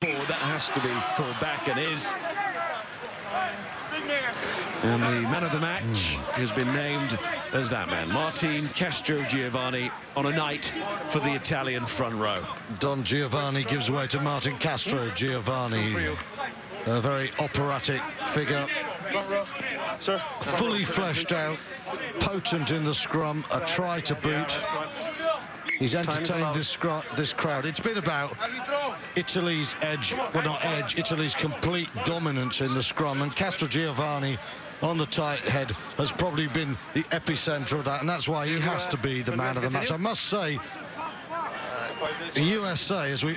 board. That has to be called back, and is. And the man of the match has been named as that man, Martin Castrogiovanni, on a night for the Italian front row. Don Giovanni gives way to Martin Castrogiovanni, a very operatic figure, fully fleshed out, potent in the scrum, a try to boot. He's entertained this crowd. It's been about Italy's edge, well, not edge, Italy's complete dominance in the scrum, and Castrogiovanni on the tight head has probably been the epicenter of that, and that's why he has to be the man of the match. I must say, the USA, as we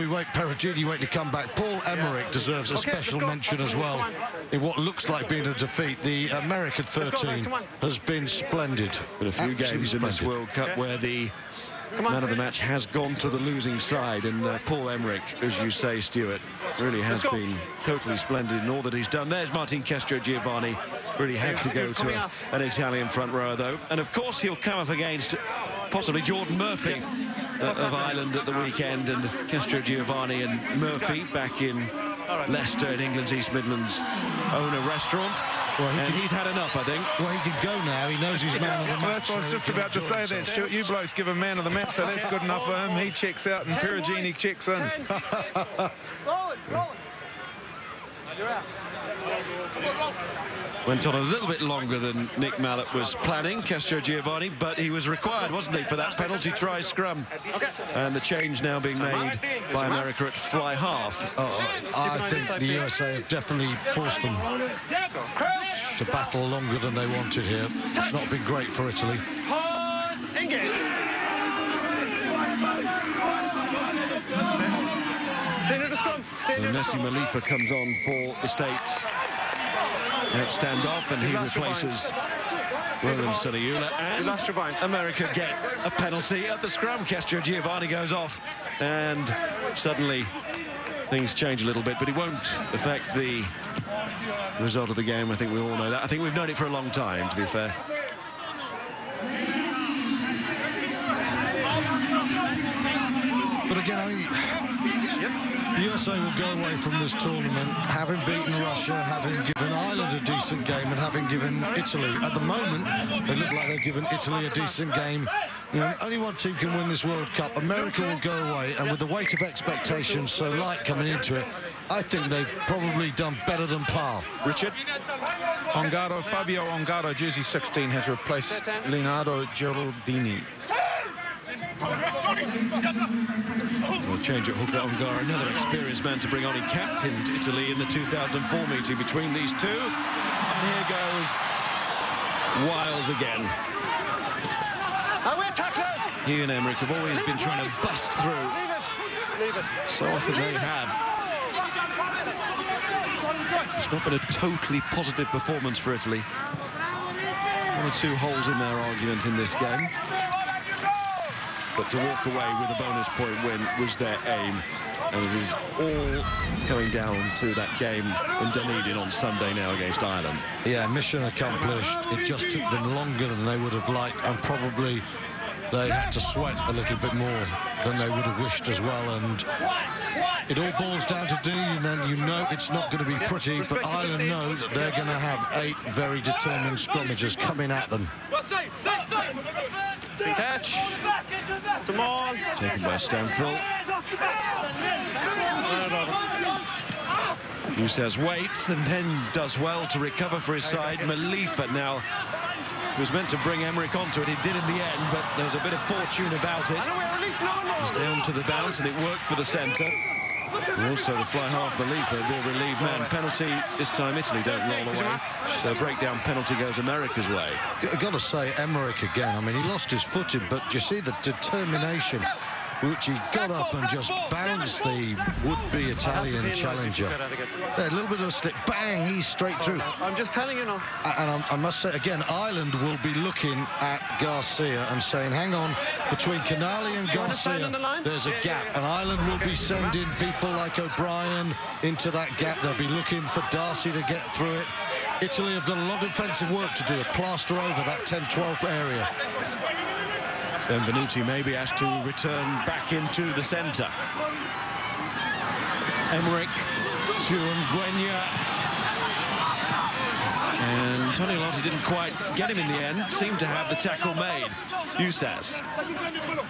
wait, Perugini wait to come back, Paul Emmerich deserves a special mention as well in what looks like being a defeat. The American 13 has been splendid. Been a few games in this World Cup where the man of the match has gone to the losing side, and Paul Emmerich, as you say, Stuart, really has been totally splendid in all that he's done. There's Martin Castrogiovanni, really had to go to an Italian front rower, though. And, of course, he'll come up against possibly Jordan Murphy of Ireland at the weekend, and Castrogiovanni and Murphy back in Leicester, in England's East Midlands, own a restaurant. Well, he's had enough, I think. Well, he can go now. He knows he's man of the match. Well, I was just about to say that, Stuart. You blokes give him man of the match, so that's good enough for him. He checks out and Perugini checks in. Went on a little bit longer than Nick Mallett was planning, Castrogiovanni, but he was required, wasn't he, for that penalty try scrum. And the change now being made by America at fly half. I think the USA have definitely forced them to battle longer than they wanted here. It's not been great for Italy. Messi Malifa comes on for the States at standoff, and he replaces Roland Saniula, and America get a penalty at the scrum. Castrogiovanni goes off, and suddenly things change a little bit, but it won't affect the result of the game. I think we all know that. I think we've known it for a long time, to be fair. But again, I mean, the USA will go away from this tournament having beaten Russia, having given Ireland a decent game, and having given Italy, at the moment, they look like they've given Italy a decent game. You know, only one team can win this World Cup. America will go away, and with the weight of expectations so light coming into it, I think they've probably done better than par. Richard? Fabio Ongaro, jersey 16, has replaced Leonardo Geraldini. So a change at hooker. Ongaro, another experienced man to bring on. He captained Italy in the 2004 meeting between these two. And here goes Wiles again. He and Emmerich have always been trying to bust through. So often they have. It's not been a totally positive performance for Italy. One or two holes in their argument in this game. But to walk away with a bonus point win was their aim. And it is all coming down to that game in Dunedin on Sunday now against Ireland. Yeah, mission accomplished. It just took them longer than they would have liked, and probably they had to sweat a little bit more than they would have wished as well. And it all boils down to D, and then you know it's not going to be pretty, but Ireland knows they're going to have 8 very determined scrummagers coming at them. Big catch. Some more. Taken by Stanfill. Musa's waits and then does well to recover for his side. Malifa now was meant to bring Emmerich onto it. He did in the end, but there's a bit of fortune about it. He's down to the bounce, and it worked for the centre. And also the fly half Malifa, the relieved man. Penalty, this time Italy don't roll away. So a breakdown penalty goes America's way. I've got to say, Emmerich again, I mean, he lost his footing, but you see the determination with which he got up and just bounced the would-be Italian challenger. There, a little bit of a slip, bang, he's straight through. I'm just telling you now. And I must say, again, Ireland will be looking at Garcia and saying, hang on, between Canali and Garcia, there's a gap. And Ireland will be sending people like O'Brien into that gap. They'll be looking for Darcy to get through it. Italy have got a lot of defensive work to do, a plaster over that 10-12 area. Benvenuti maybe has to return back into the centre. Emmerich to Ngwenya. And Tony Lotti didn't quite get him in the end. Seemed to have the tackle made. Usas.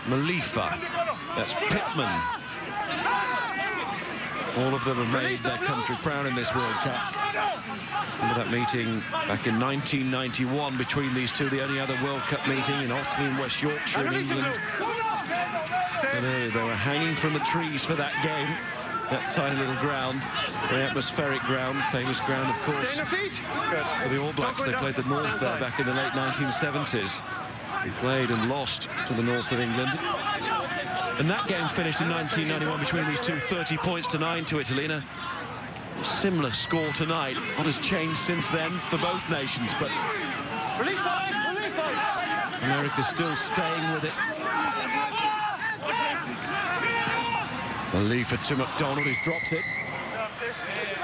Malifa. That's Pittman. All of them have made their country proud in this World Cup. Remember that meeting back in 1991 between these two, the only other World Cup meeting in Ockley in West Yorkshire in England. So they were hanging from the trees for that game. That tiny little ground, very atmospheric ground, famous ground, of course, for the All Blacks. They played the North there back in the late 1970s. We played and lost to the North of England. And that game finished in 1991 between these two, 30 points to 9 to Italy. And a similar score tonight. What has changed since then for both nations? But America's still staying with it. Malifa to McDonald, who's dropped it.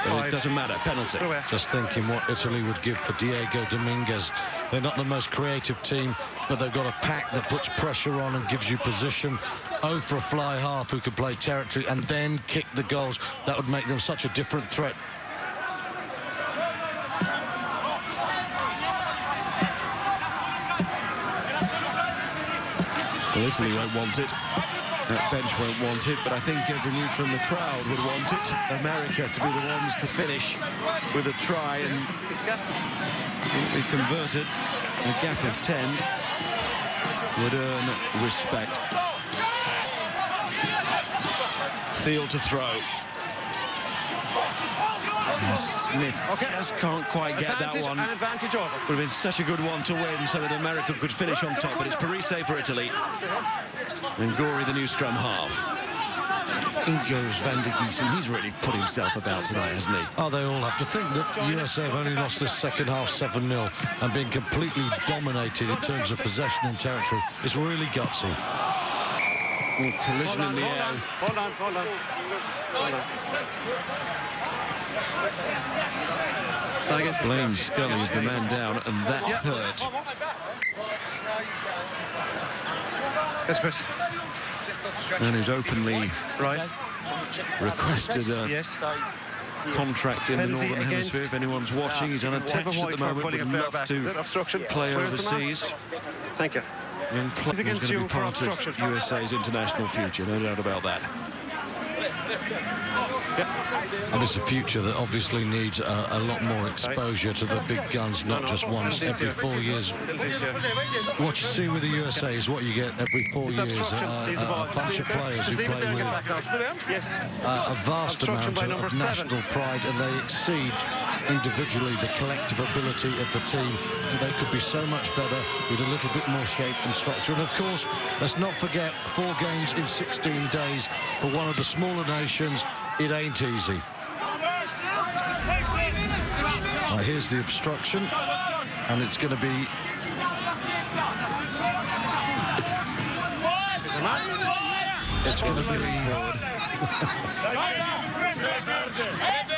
But it doesn't matter, penalty. Just thinking what Italy would give for Diego Dominguez. They're not the most creative team, but they've got a pack that puts pressure on and gives you position. Oh, for a fly half who could play territory and then kick the goals. That would make them such a different threat. Well, Italy won't want it. That bench won't want it, but I think every neutral in the crowd would want it. America to be the ones to finish with a try and be converted. A gap of 10 would earn respect. Field to throw. Smith just can't quite get that one. Would have been such a good one to win so that America could finish on top, but it's Parise for Italy. And Gorey, the new scrum half. In goes Van der Giesen. He's really put himself about tonight, hasn't he? Oh, they all have to think that USA have only lost this second half 7-0 and been completely dominated in terms of possession and territory. It's really gutsy. Collision in the air. Hold on. Blaine Scully is the man down, and that hurt. Yes, Chris. Man who's openly requested a contract in the Northern Hemisphere. If anyone's watching, he's unattached at the moment, would love to play overseas. Thank you. Young player's going to be part of USA's international future, no doubt about that. And it's a future that obviously needs a lot more exposure to the big guns, not just once every 4 years. What you see with the USA is what you get every 4 years. A bunch of players who play with a vast amount of national pride, and they exceed individually the collective ability of the team. They could be so much better with a little bit more shape and structure. And of course, let's not forget 4 games in 16 days for one of the smaller nations. It ain't easy. Here's the obstruction, and it's going to be... It's going to be...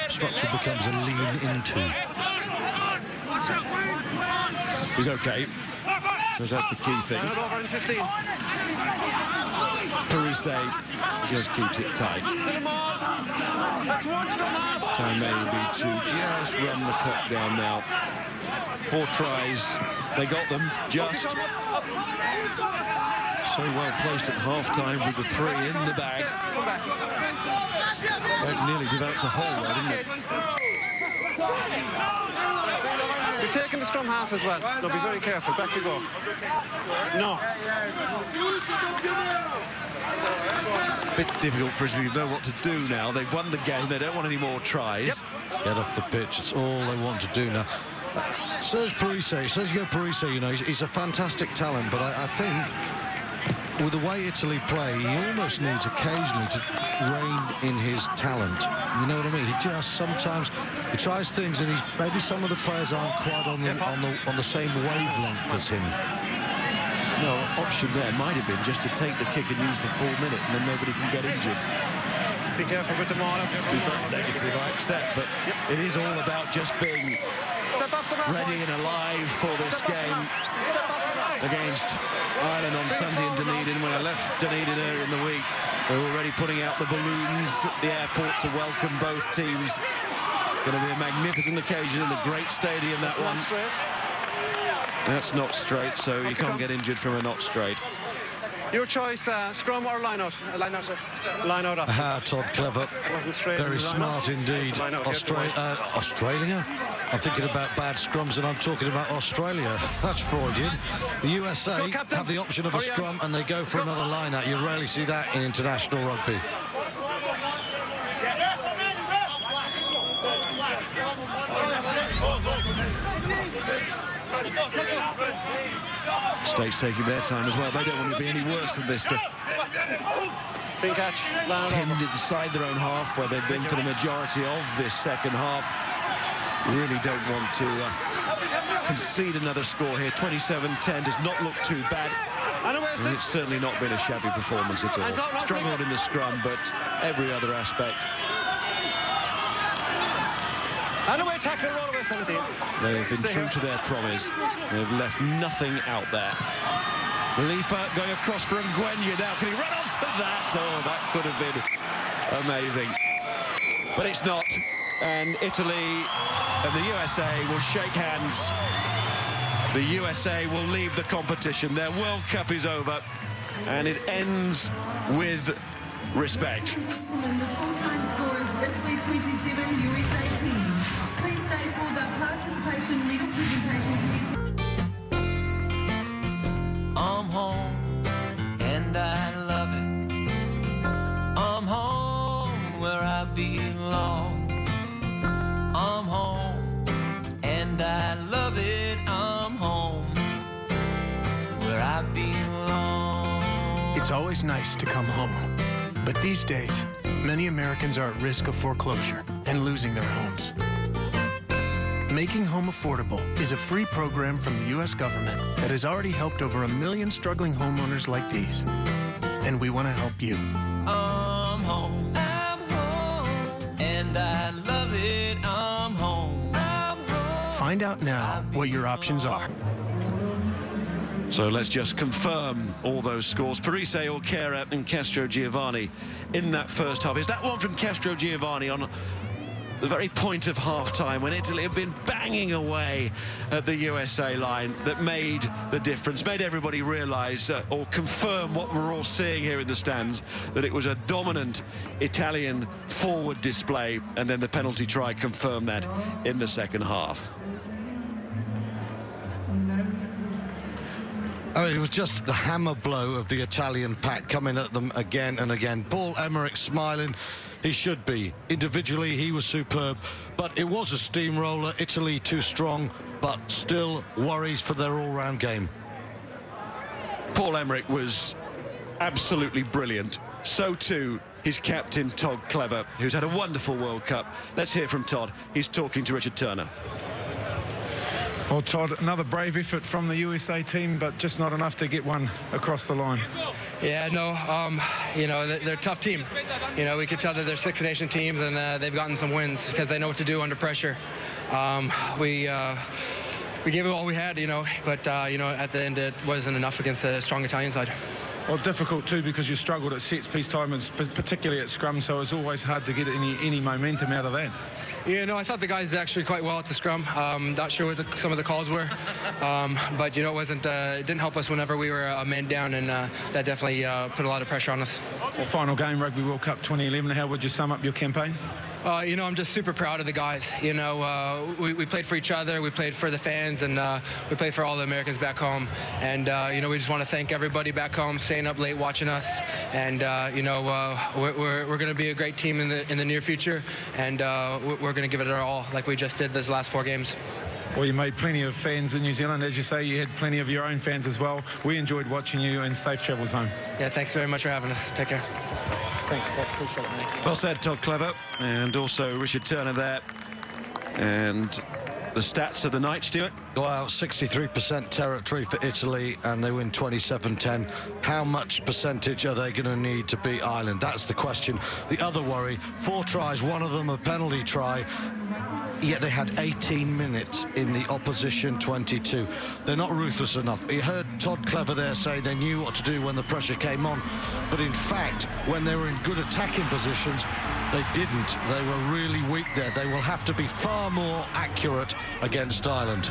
Obstruction becomes a lean into. He's okay, because that's the key thing. Parise just keeps it tight. Time may be to just run the clock down now. 4 tries, they got them just. So well placed at half-time with the 3 in the bag. That nearly developed a hole there, didn't it? You're taking the scrum half as well. No, be very careful. Back you go. No. A bit difficult for Italy to know what to do now. They've won the game. They don't want any more tries. Get off the pitch. It's all they want to do now. Serge Parise, you know, he's a fantastic talent, but I think with the way Italy play, he almost needs occasionally to rein in his talent. You know what I mean? He just sometimes he tries things, and maybe some of the players aren't quite on the same wavelength as him. No, option there might have been just to take the kick and use the full minute, and then nobody can get injured. Be careful with the ball. Be very negative, I accept, but it is all about just being ready and alive for this game against Ireland on Sunday in Dunedin. When I left Dunedin earlier in the week, They're already putting out the balloons at the airport to welcome both teams. It's going to be a magnificent occasion in the great stadium, that one. That's not straight, so you can't get injured from a not straight. Your choice, scrum or line out? Line out, sir. Line out. Todd Clever. Wasn't straight. Very smart indeed. Australia? I'm thinking about bad scrums and I'm talking about Australia. That's Freudian. The USA have the option of a scrum and they go for another line out. You rarely see that in international rugby. States taking their time as well. They don't want to be any worse than this. Clean catch. Pinned inside their own half where they've been for the majority of this second half. Really don't want to concede another score here. 27-10 does not look too bad. And it's certainly not been a shabby performance at all. Struggled in the scrum, but every other aspect. And away tackle, roll away 17. They've been true to their promise. They've left nothing out there. Khalifa going across for Ngwenya now. Can he run onto that? Oh, that could have been amazing. But it's not. And Italy and the USA will shake hands. The USA will leave the competition. Their World Cup is over. And it ends with respect. The full-time score is Italy 27, USA 10. Please stay for the participation medal presentation. I'm home, and I love it. I'm home where I belong. I'm home, and I love it. I'm home where I belong. It's always nice to come home. But these days, many Americans are at risk of foreclosure and losing their homes. Making Home Affordable is a free program from the U.S. government that has already helped over 1 million struggling homeowners like these. And we want to help you. I'm home, and I love it. I'm home. Find out now what your options are. So let's just confirm all those scores. Parise, Olkera and Castro Giovanni in that first half. Is that one from Castro Giovanni on the very point of half-time when Italy had been banging away at the USA line that made the difference, made everybody realise or confirm what we're all seeing here in the stands, that it was a dominant Italian forward display, and then the penalty try confirmed that in the second half. I mean, it was just the hammer blow of the Italian pack coming at them again and again. Paul Emerick smiling. He should be. Individually, he was superb. But it was a steamroller. Italy too strong, but still worries for their all-round game. Paul Emerick was absolutely brilliant. So too his captain, Todd Clever, who's had a wonderful World Cup. Let's hear from Todd. He's talking to Richard Turner. Well, Todd, another brave effort from the USA team, but just not enough to get one across the line. Yeah, no, you know, they're a tough team. You know, we could tell that they're Six Nation teams, and they've gotten some wins because they know what to do under pressure. We gave it all we had, you know, but, you know, at the end it wasn't enough against the strong Italian side. Well, difficult too because you struggled at sets piece time, particularly at scrum, so it's always hard to get any momentum out of that. Yeah, no, I thought the guys did actually quite well at the scrum. Not sure what some of the calls were, but you know, it didn't help us whenever we were a man down, and that definitely put a lot of pressure on us. Well, final game, Rugby World Cup 2011. How would you sum up your campaign? You know, I'm just super proud of the guys. You know, we played for each other, we played for the fans, and we played for all the Americans back home. And, you know, we just want to thank everybody back home staying up late watching us. And, you know, we're going to be a great team in the near future, and we're going to give it our all like we just did these last 4 games. Well, you made plenty of fans in New Zealand. As you say, you had plenty of your own fans as well. We enjoyed watching you, and safe travels home. Yeah, thanks very much for having us. Take care. Thanks, Todd. Appreciate it, mate. Well said, Todd Clever, and also Richard Turner there. And the stats of the night, Stuart? Well, 63% territory for Italy, and they win 27-10. How much percentage are they going to need to beat Ireland? That's the question. The other worry, 4 tries, one of them a penalty try. yet they had 18 minutes in the opposition 22. They're not ruthless enough. You heard Todd Clever there say they knew what to do when the pressure came on, but in fact, when they were in good attacking positions, they didn't. They were really weak there. They will have to be far more accurate against Ireland.